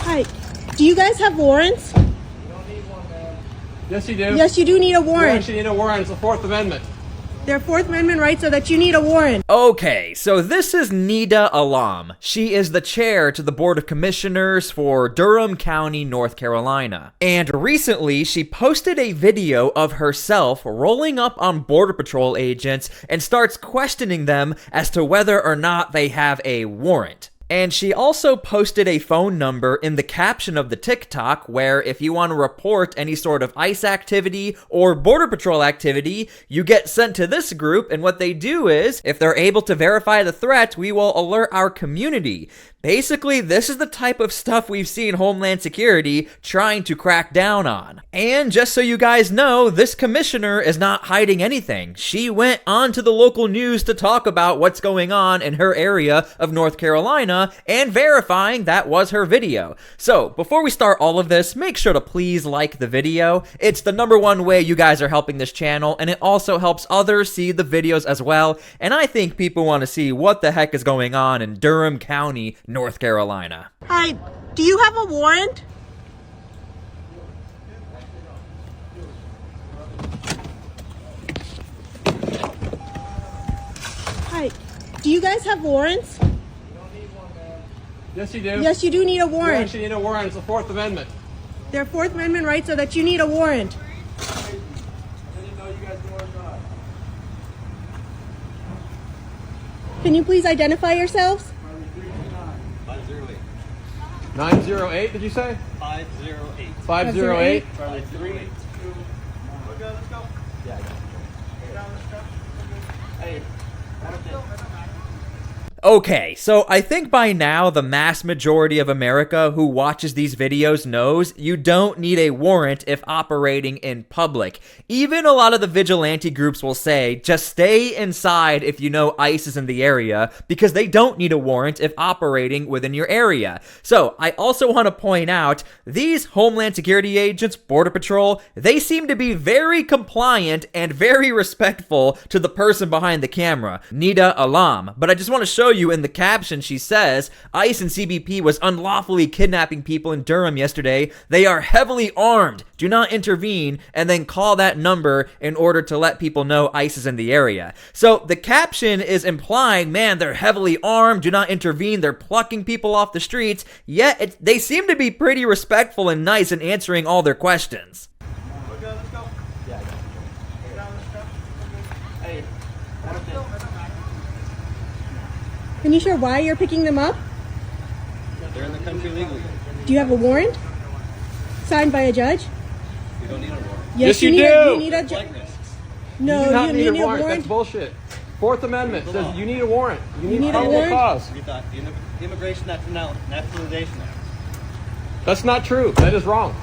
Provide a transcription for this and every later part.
Hi. Do you guys have warrants? You don't need one, man. Yes, you do. Yes, you do need a You warrant. actually need a warrant. It's the Fourth Amendment. Their Fourth Amendment rights are that you need a warrant. Okay, so this is Nida Alam. She is the chair to the Board of Commissioners for Durham County, North Carolina. And recently, she posted a video of herself rolling up on Border Patrol agents and starts questioning them as to whether or not they have a warrant. And she also posted a phone number in the caption of the TikTok where if you want to report any sort of ICE activity or Border Patrol activity, you get sent to this group, and what they do is, if they're able to verify the threat, we will alert our community. Basically, this is the type of stuff we've seen Homeland Security trying to crack down on. And just so you guys know, this commissioner is not hiding anything. She went on to the local news to talk about what's going on in her area of North Carolina and verifying that was her video. So, before we start all of this, make sure to please like the video. It's the #1 way you guys are helping this channel, and it also helps others see the videos as well. And I think people want to see what the heck is going on in Durham County, North Carolina. Hi. Do you have a warrant? Hi. Do you guys have warrants? You don't need one, man. Yes, you do. Yes, you do need a You warrant. actually need a warrant. It's the Fourth Amendment. Their Fourth Amendment rights are that you need a warrant. I didn't know you guys were on. Can you please identify yourselves? 908, did you say? 508. 508? Charlie 3. Let's go. Yeah. Hey. Okay, so I think by now the mass majority of America who watches these videos knows you don't need a warrant if operating in public. Even a lot of the vigilante groups will say, just stay inside if you know ICE is in the area, because they don't need a warrant if operating within your area. So, I also want to point out, these Homeland Security agents, Border Patrol, they seem to be very compliant and very respectful to the person behind the camera, Nida Alam. But I just want to show you in the caption, she says, ICE and CBP was unlawfully kidnapping people in Durham yesterday. They are heavily armed. Do not intervene, and then call that number in order to let people know ICE is in the area. So the caption is implying, man, they're heavily armed, do not intervene, they're plucking people off the streets, yet they seem to be pretty respectful and nice in answering all their questions. Let's go. Yeah. Hey. Can you share why you're picking them up? They're in the country legally. Do you have a warrant? Signed by a judge? You don't need a warrant. Yes, you need do. you need a Flight risks. No, You do not you need a need warrant. That's bullshit. Fourth Amendment says you need a warrant. You need need a probable warrant? cause. You thought the Immigration Naturalization Act. That's not true. That is wrong.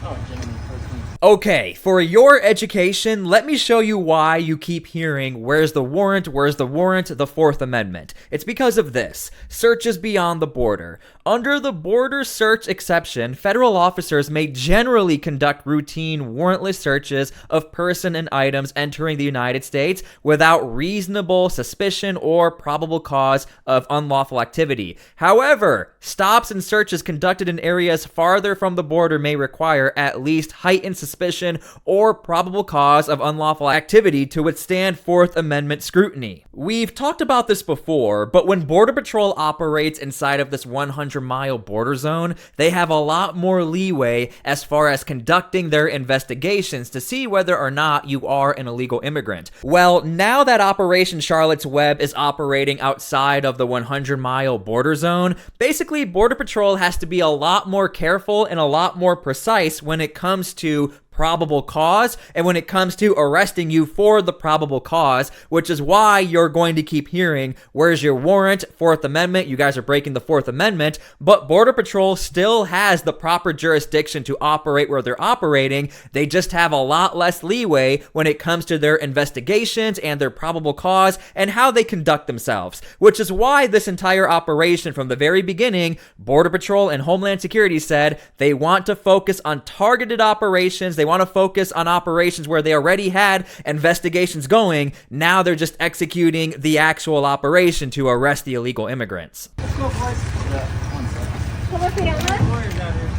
Oh, gentlemen, first things. Okay, for your education, let me show you why you keep hearing, where's the warrant, the Fourth Amendment. It's because of this. Searches beyond the border. Under the border search exception, federal officers may generally conduct routine warrantless searches of person and items entering the United States without reasonable suspicion or probable cause of unlawful activity. However, stops and searches conducted in areas farther from the border may require at least heightened suspicion or probable cause of unlawful activity to withstand Fourth Amendment scrutiny. We've talked about this before, but when Border Patrol operates inside of this 100-mile border zone, they have a lot more leeway as far as conducting their investigations to see whether or not you are an illegal immigrant. Well, now that Operation Charlotte's Web is operating outside of the 100-mile border zone, basically Border Patrol has to be a lot more careful and a lot more precise when it comes to probable cause and when it comes to arresting you for the probable cause, which is why you're going to keep hearing, where's your warrant, Fourth Amendment, you guys are breaking the Fourth Amendment, but Border Patrol still has the proper jurisdiction to operate where they're operating. They just have a lot less leeway when it comes to their investigations and their probable cause and how they conduct themselves, which is why this entire operation from the very beginning, Border Patrol and Homeland Security said they want to focus on targeted operations. They want to focus on operations where they already had investigations going. Now they're just executing the actual operation to arrest the illegal immigrants. Let's go, boys. Yeah, one second. ¿Cómo se llama?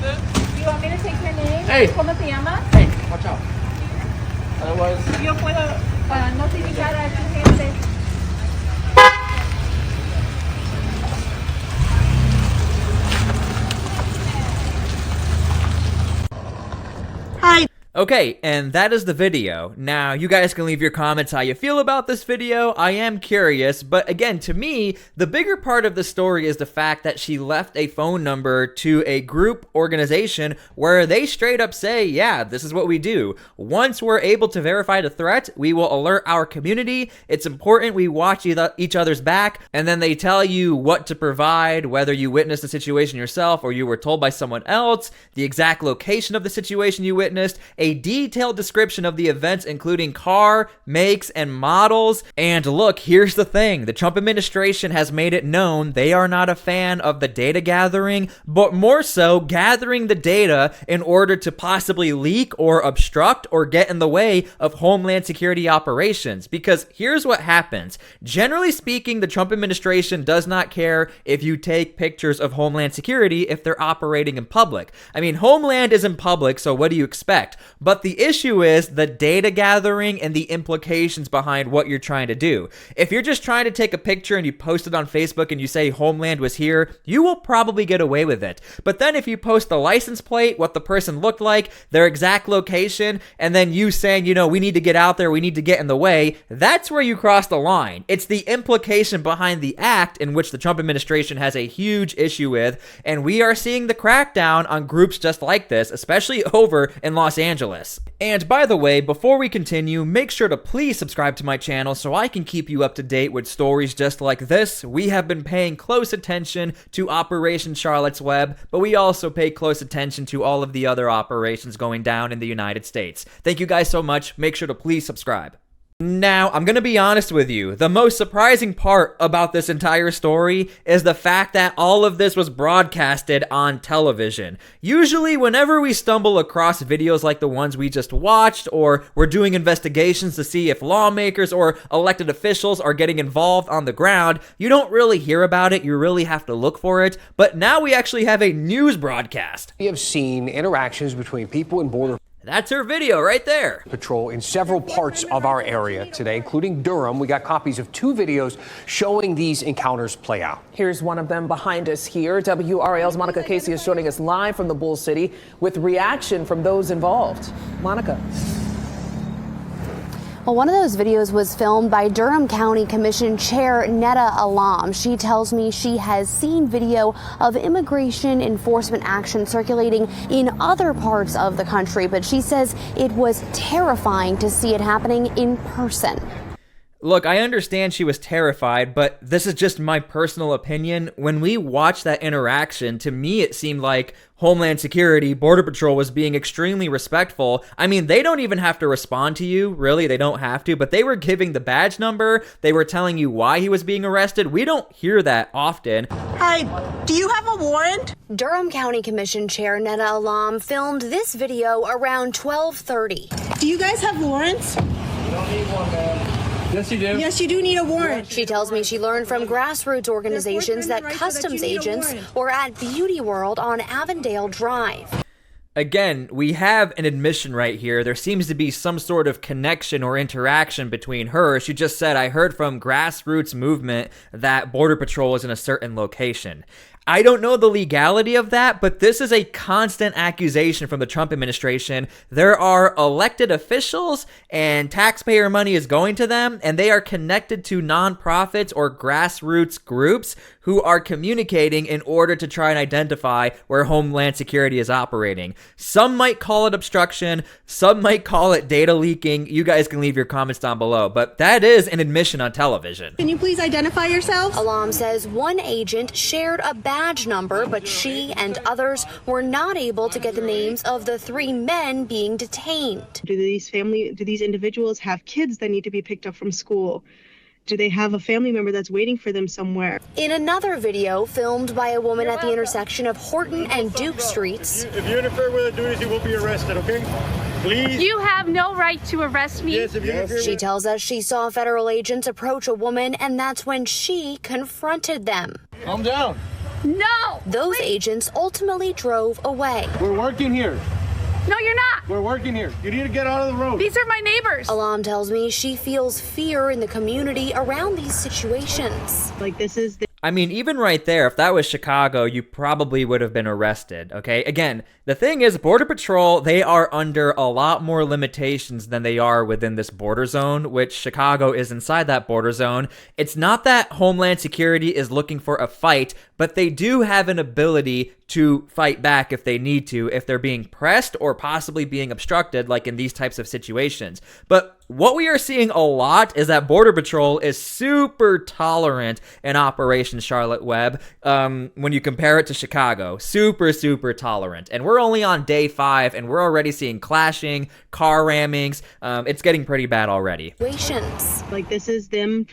Do you want me to take your name? Hey. ¿Cómo se llama? Hey, watch out. Otherwise, Yo puedo notificar a tu gente. Hi. Okay, and that is the video. Now, you guys can leave your comments how you feel about this video. I am curious, but again, to me, the bigger part of the story is the fact that she left a phone number to a group organization where they straight up say, yeah, this is what we do. Once we're able to verify the threat, we will alert our community. It's important we watch each other's back, and then they tell you what to provide, whether you witnessed the situation yourself or you were told by someone else, the exact location of the situation you witnessed, a detailed description of the events, including car, makes, and models. And look, here's the thing. The Trump administration has made it known they are not a fan of the data gathering, but more so gathering the data in order to possibly leak or obstruct or get in the way of Homeland Security operations. Because here's what happens. Generally speaking, the Trump administration does not care if you take pictures of Homeland Security if they're operating in public. I mean, Homeland is in public, so what do you expect? But the issue is the data gathering and the implications behind what you're trying to do. If you're just trying to take a picture and you post it on Facebook and you say Homeland was here, you will probably get away with it. But then if you post the license plate, what the person looked like, their exact location, and then you saying, you know, we need to get out there, we need to get in the way, that's where you cross the line. It's the implication behind the act in which the Trump administration has a huge issue with, and we are seeing the crackdown on groups just like this, especially over in Los Angeles. And by the way, before we continue, make sure to please subscribe to my channel so I can keep you up to date with stories just like this. We have been paying close attention to Operation Charlotte's Web, but we also pay close attention to all of the other operations going down in the United States. Thank you guys so much. Make sure to please subscribe. Now, I'm gonna be honest with you, the most surprising part about this entire story is the fact that all of this was broadcasted on television. Usually, whenever we stumble across videos like the ones we just watched, or we're doing investigations to see if lawmakers or elected officials are getting involved on the ground, you don't really hear about it, you really have to look for it, but now we actually have a news broadcast. We have seen interactions between people and Border That's her video right there. Patrol in several parts of our area today, including Durham. We got copies of 2 videos showing these encounters play out. Here's one of them behind us here. WRAL's Monica Casey is joining us live from the Bull City with reaction from those involved. Monica. Well, one of those videos was filmed by Durham County Commission Chair Netta Alam. She tells me she has seen video of immigration enforcement action circulating in other parts of the country, but she says it was terrifying to see it happening in person. Look, I understand she was terrified, but this is just my personal opinion. When we watched that interaction, to me it seemed like Homeland Security, Border Patrol was being extremely respectful. I mean, they don't even have to respond to you, really, they don't have to, but they were giving the badge number, they were telling you why he was being arrested. We don't hear that often. Hi, do you have a warrant? Durham County Commission Chair Netta Alam filmed this video around 12:30. Do you guys have warrants? you don't need one, man. Yes, you do. Yes, you do need a warrant. She tells me she learned from grassroots organizations that customs agents were at Beauty World on Avondale Drive. Again, we have an admission right here. There seems to be some sort of connection or interaction between her. She just said, I heard from grassroots movement that Border Patrol is in a certain location. I don't know the legality of that, but this is a constant accusation from the Trump administration. There are elected officials and taxpayer money is going to them, and they are connected to nonprofits or grassroots groups who are communicating in order to try and identify where Homeland Security is operating. Some might call it obstruction, some might call it data leaking. You guys can leave your comments down below, but that is an admission on television. Can you please identify yourself? Alam says one agent shared a badge number, but she and others were not able to get the names of the 3 men being detained. Do these individuals have kids that need to be picked up from school? Do they have a family member that's waiting for them somewhere? In another video filmed by a woman at the intersection of Horton and Duke Streets. If you interfere with the duties, you will be arrested, okay? Please. You have no right to arrest me. Yes, if you interfere She tells us she saw federal agents approach a woman, and that's when she confronted them. Calm down. No! Those agents ultimately drove away. We're working here. No, you're not! We're working here. You need to get out of the road. These are my neighbors! Alam tells me she feels fear in the community around these situations. Like, this is the I mean, even right there, if that was Chicago, you probably would have been arrested, okay? Again, the thing is, Border Patrol, they are under a lot more limitations than they are within this border zone, which Chicago is inside that border zone. It's not that Homeland Security is looking for a fight, but they do have an ability to fight back if they need to, if they're being pressed or possibly being obstructed, like in these types of situations. But what we are seeing a lot is that Border Patrol is super tolerant in Operation Charlotte Web when you compare it to Chicago. Super, super tolerant. And we're only on day 5, and we're already seeing clashing, car rammings. It's getting pretty bad already. Like, this is them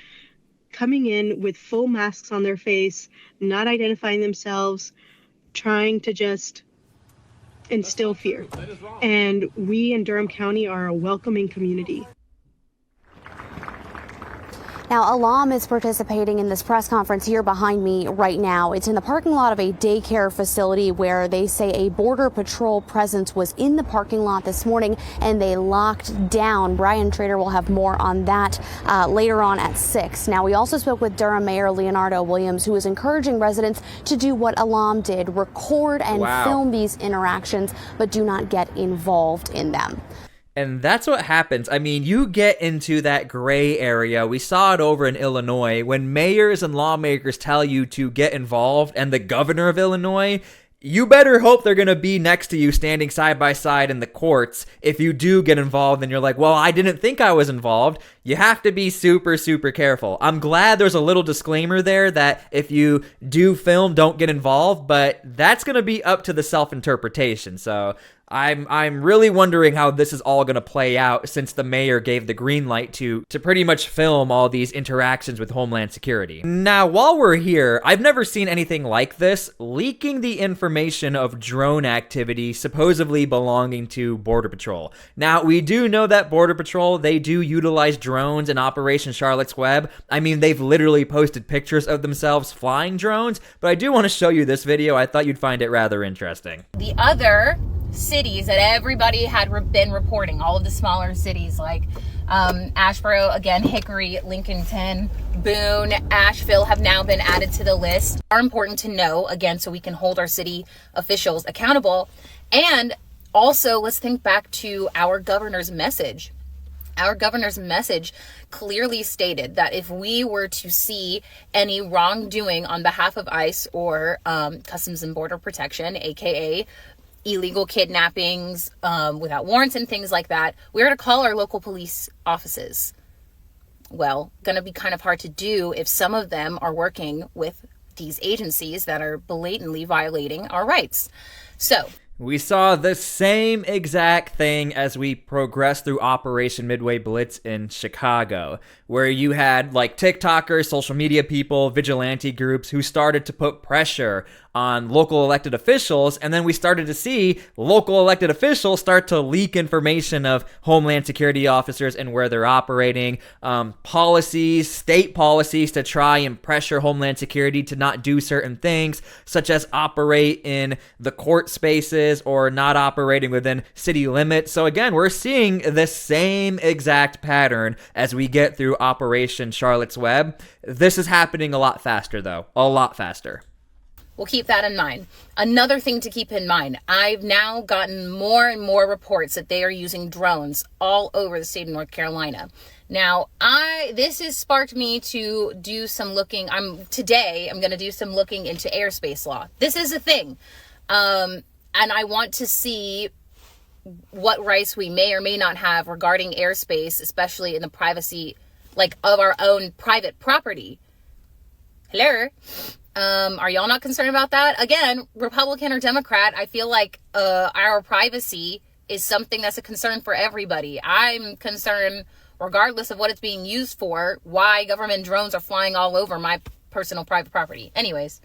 coming in with full masks on their face, not identifying themselves, trying to just instill fear. And we in Durham County are a welcoming community. Now, Alam is participating in this press conference here behind me right now. It's in the parking lot of a daycare facility where they say a Border Patrol presence was in the parking lot this morning and they locked down. Brian Trader will have more on that later on at 6. Now, we also spoke with Durham Mayor Leonardo Williams, who is encouraging residents to do what Alam did, record and film these interactions, but do not get involved in them. And that's what happens. I mean, you get into that gray area. We saw it over in Illinois when mayors and lawmakers tell you to get involved, and the governor of Illinois, you better hope they're going to be next to you standing side by side in the courts if you do get involved and you're like, well, I didn't think I was involved. You have to be super, super careful. I'm glad there's a little disclaimer there that if you do film, don't get involved, but that's going to be up to the self-interpretation. So I'm really wondering how this is all going to play out since the mayor gave the green light to pretty much film all these interactions with Homeland Security. Now, while we're here, I've never seen anything like this, leaking the information of drone activity supposedly belonging to Border Patrol. Now, we do know that Border Patrol, they do utilize drones in Operation Charlotte's Web. I mean, they've literally posted pictures of themselves flying drones, but I do want to show you this video. I thought you'd find it rather interesting. The other cities that everybody had been reporting, all of the smaller cities like Asheboro, again, Hickory, Lincolnton, Boone, Asheville have now been added to the list. Are important to know, again, so we can hold our city officials accountable. And also, let's think back to our governor's message. Our governor's message clearly stated that if we were to see any wrongdoing on behalf of ICE or Customs and Border Protection, aka illegal kidnappings without warrants and things like that, we're to call our local police offices. Well, going to be kind of hard to do if some of them are working with these agencies that are blatantly violating our rights. So we saw the same exact thing as we progressed through Operation Midway Blitz in Chicago, where you had like TikTokers, social media people, vigilante groups who started to put pressure on local elected officials, and then we started to see local elected officials start to leak information of Homeland Security officers and where they're operating, policies, state policies to try and pressure Homeland Security to not do certain things, such as operate in the court spaces or not operating within city limits. So again, we're seeing the same exact pattern as we get through Operation Charlotte's Web. This is happening a lot faster, though. A lot faster. We'll keep that in mind. Another thing to keep in mind, I've now gotten more and more reports that they are using drones all over the state of North Carolina. Now, this has sparked me to do some looking. Today, I'm going to do some looking into airspace law. This is a thing. And I want to see what rights we may or may not have regarding airspace, especially in the privacy, like, of our own private property. Hello? Are y'all not concerned about that? Again, Republican or Democrat, I feel like our privacy is something that's a concern for everybody. I'm concerned, regardless of what it's being used for, why government drones are flying all over my personal private property. Anyways,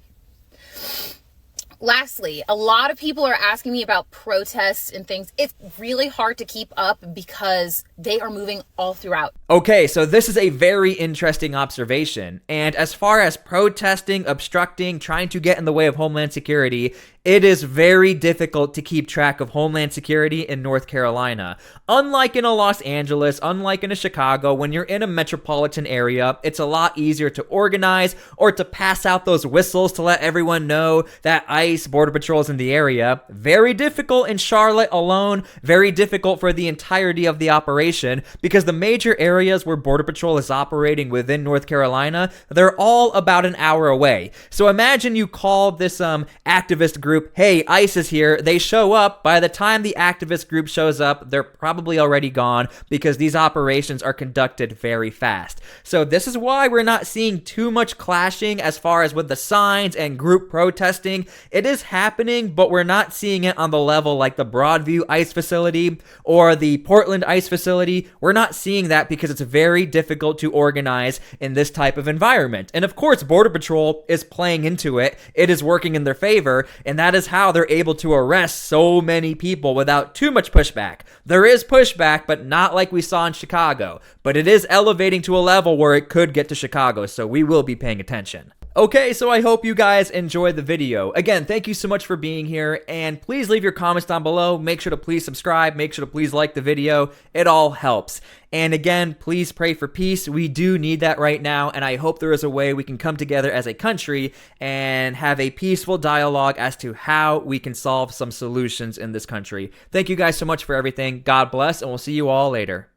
Lastly, a lot of people are asking me about protests and things. It's really hard to keep up because they are moving all throughout. Okay, so this is a very interesting observation. And as far as protesting, obstructing, trying to get in the way of Homeland Security, it is very difficult to keep track of Homeland Security in North Carolina. Unlike in a Los Angeles, unlike in a Chicago, when you're in a metropolitan area, it's a lot easier to organize or to pass out those whistles to let everyone know that ICE, Border Patrol is in the area. Very difficult in Charlotte alone, very difficult for the entirety of the operation, because the major areas where Border Patrol is operating within North Carolina, they're all about an hour away. So imagine you call this activist group, hey, ICE is here. They show up. By the time the activist group shows up, they're probably already gone because these operations are conducted very fast. So this is why we're not seeing too much clashing as far as with the signs and group protesting. It is happening, but we're not seeing it on the level like the Broadview ICE facility or the Portland ICE facility. We're not seeing that because it's very difficult to organize in this type of environment. And of course, Border Patrol is playing into it. It is working in their favor, and that is how they're able to arrest so many people without too much pushback. There is pushback, but not like we saw in Chicago. But it is elevating to a level where it could get to Chicago, so we will be paying attention. Okay, so I hope you guys enjoyed the video. Again, thank you so much for being here, and please leave your comments down below. Make sure to please subscribe. Make sure to please like the video. It all helps. And again, please pray for peace. We do need that right now, and I hope there is a way we can come together as a country and have a peaceful dialogue as to how we can solve some solutions in this country. Thank you guys so much for everything. God bless, and we'll see you all later.